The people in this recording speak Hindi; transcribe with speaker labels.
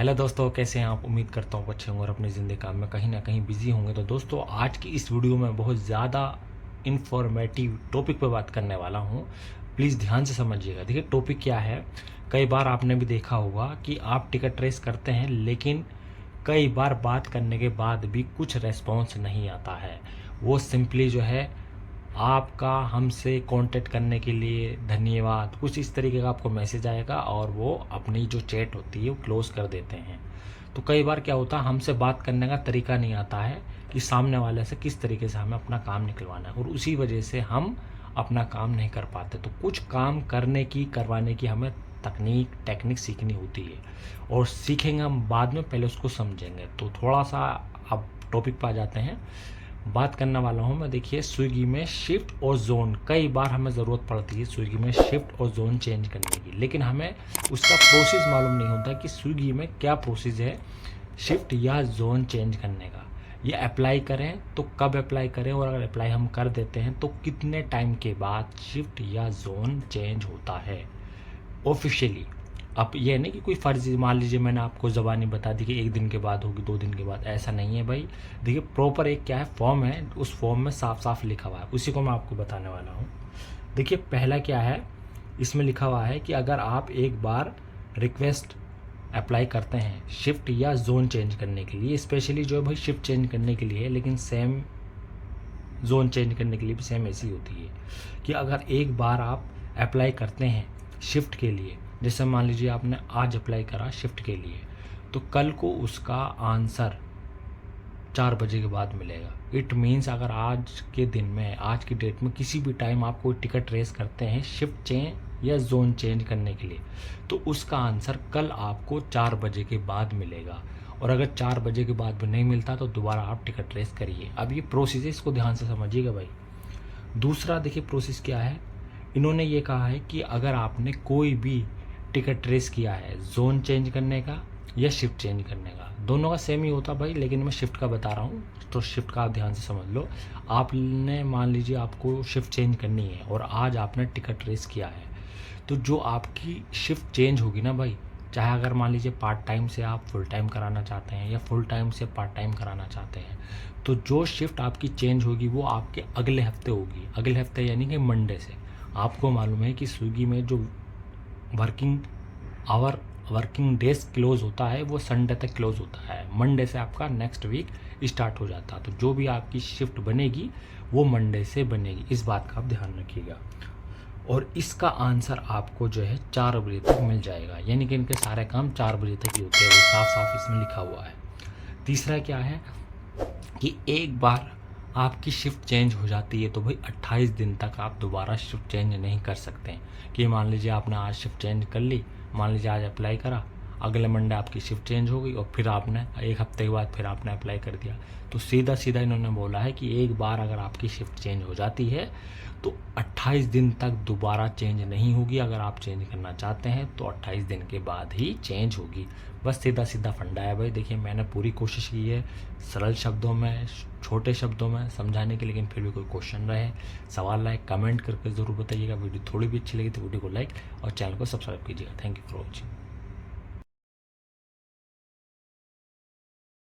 Speaker 1: हेलो दोस्तों, कैसे हैं आप। उम्मीद करता हूँ अच्छे होंगे और अपनी ज़िंदगी काम में कहीं ना कहीं बिजी होंगे। तो दोस्तों, आज की इस वीडियो में बहुत ज़्यादा इन्फॉर्मेटिव टॉपिक पे बात करने वाला हूँ। प्लीज़ ध्यान से समझिएगा। देखिए टॉपिक क्या है। कई बार आपने भी देखा होगा कि आप टिकट रेस करते हैं, लेकिन कई बार बात करने के बाद भी कुछ रेस्पॉन्स नहीं आता है। वो सिंपली जो है आपका हमसे कांटेक्ट करने के लिए धन्यवाद, कुछ इस तरीके का आपको मैसेज आएगा और वो अपनी जो चैट होती है वो क्लोज कर देते हैं। तो कई बार क्या होता है, हमसे बात करने का तरीका नहीं आता है कि सामने वाले से किस तरीके से हमें अपना काम निकलवाना है, और उसी वजह से हम अपना काम नहीं कर पाते। तो कुछ काम करवाने की हमें टेक्निक सीखनी होती है, और सीखेंगे हम बाद में, पहले उसको समझेंगे। तो थोड़ा सा अब टॉपिक पर आ जाते हैं। बात करने वाला हूँ मैं। देखिए स्विगी में शिफ्ट और जोन, कई बार हमें ज़रूरत पड़ती है स्विगी में शिफ्ट और जोन चेंज करने की, लेकिन हमें उसका प्रोसेस मालूम नहीं होता कि स्विगी में क्या प्रोसेस है शिफ्ट या जोन चेंज करने का। ये अप्लाई करें तो कब अप्लाई करें, और अगर अप्लाई हम कर देते हैं तो कितने टाइम के बाद शिफ्ट या जोन चेंज होता है ऑफिशियली। अब ये नहीं कि कोई फर्जी, मान लीजिए मैंने आपको ज़बानी बता दी कि 1 दिन के बाद होगी, 2 दिन के बाद, ऐसा नहीं है भाई। देखिए प्रॉपर एक क्या है फॉर्म है, उस फॉर्म में साफ साफ लिखा हुआ है, उसी को मैं आपको बताने वाला हूँ। देखिए पहला क्या है, इसमें लिखा हुआ है कि अगर आप एक बार रिक्वेस्ट अप्लाई करते हैं शिफ्ट या जोन चेंज करने के लिए, स्पेशली जो है भाई शिफ्ट चेंज करने के लिए है, लेकिन सेम जोन चेंज करने के लिए भी सेम ऐसी होती है कि अगर एक बार आप अप्लाई करते हैं शिफ्ट के लिए, जैसे मान लीजिए आपने आज अप्लाई करा शिफ्ट के लिए, तो कल को उसका आंसर 4 बजे के बाद मिलेगा। इट मीन्स अगर आज के दिन में, आज की डेट में किसी भी टाइम आप कोई टिकट रेस करते हैं शिफ्ट चेंज या जोन चेंज करने के लिए, तो उसका आंसर कल आपको 4 बजे के बाद मिलेगा। और अगर 4 बजे के बाद भी नहीं मिलता तो दोबारा आप टिकट रेस करिए। अब ये प्रोसेस है, इसको ध्यान से समझिएगा भाई। दूसरा देखिए प्रोसेस क्या है, इन्होंने ये कहा है कि अगर आपने कोई भी टिकट रेस किया है जोन चेंज करने का या शिफ्ट चेंज करने का, दोनों का सेम ही होता भाई, लेकिन मैं शिफ्ट का बता रहा हूँ, तो शिफ्ट का आप ध्यान से समझ लो। आपने मान लीजिए आपको शिफ्ट चेंज करनी है और आज आपने टिकट रेस किया है, तो जो आपकी शिफ्ट चेंज होगी ना भाई, चाहे अगर मान लीजिए पार्ट टाइम से आप फुल टाइम कराना चाहते हैं या फुल टाइम से पार्ट टाइम कराना चाहते हैं, तो जो शिफ्ट आपकी चेंज होगी वो आपके अगले हफ्ते होगी। अगले हफ्ते यानी कि मंडे से। आपको मालूम है कि स्विगी में जो वर्किंग डेज क्लोज होता है वो संडे तक क्लोज होता है, मंडे से आपका नेक्स्ट वीक स्टार्ट हो जाता है। तो जो भी आपकी शिफ्ट बनेगी वो मंडे से बनेगी, इस बात का आप ध्यान रखिएगा। और इसका आंसर आपको जो है 4 बजे तक मिल जाएगा, यानी कि इनके सारे काम 4 बजे तक ही होते हैं, साफ साफ इसमें लिखा हुआ है। तीसरा क्या है कि एक बार आपकी शिफ्ट चेंज हो जाती है तो भाई 28 दिन तक आप दोबारा शिफ्ट चेंज नहीं कर सकते हैं। कि मान लीजिए आपने आज शिफ्ट चेंज कर ली, मान लीजिए आज अप्लाई करा, अगले मंडे आपकी शिफ्ट चेंज हो गई और फिर आपने 1 हफ्ते के बाद फिर आपने अप्लाई कर दिया, तो सीधा सीधा इन्होंने बोला है कि एक बार अगर आपकी शिफ्ट चेंज हो जाती है तो 28 दिन तक दोबारा चेंज नहीं होगी। अगर आप चेंज करना चाहते हैं तो 28 दिन के बाद ही चेंज होगी। बस सीधा सीधा फंडा है भाई। देखिए मैंने पूरी कोशिश की है सरल शब्दों में, छोटे शब्दों में समझाने की, लेकिन फिर भी कोई क्वेश्चन रहे, सवाल रहे, कमेंट करके ज़रूर बताइएगा। वीडियो थोड़ी भी अच्छी लगी तो वीडियो को लाइक और चैनल को सब्सक्राइब कीजिएगा। Thank you for watching.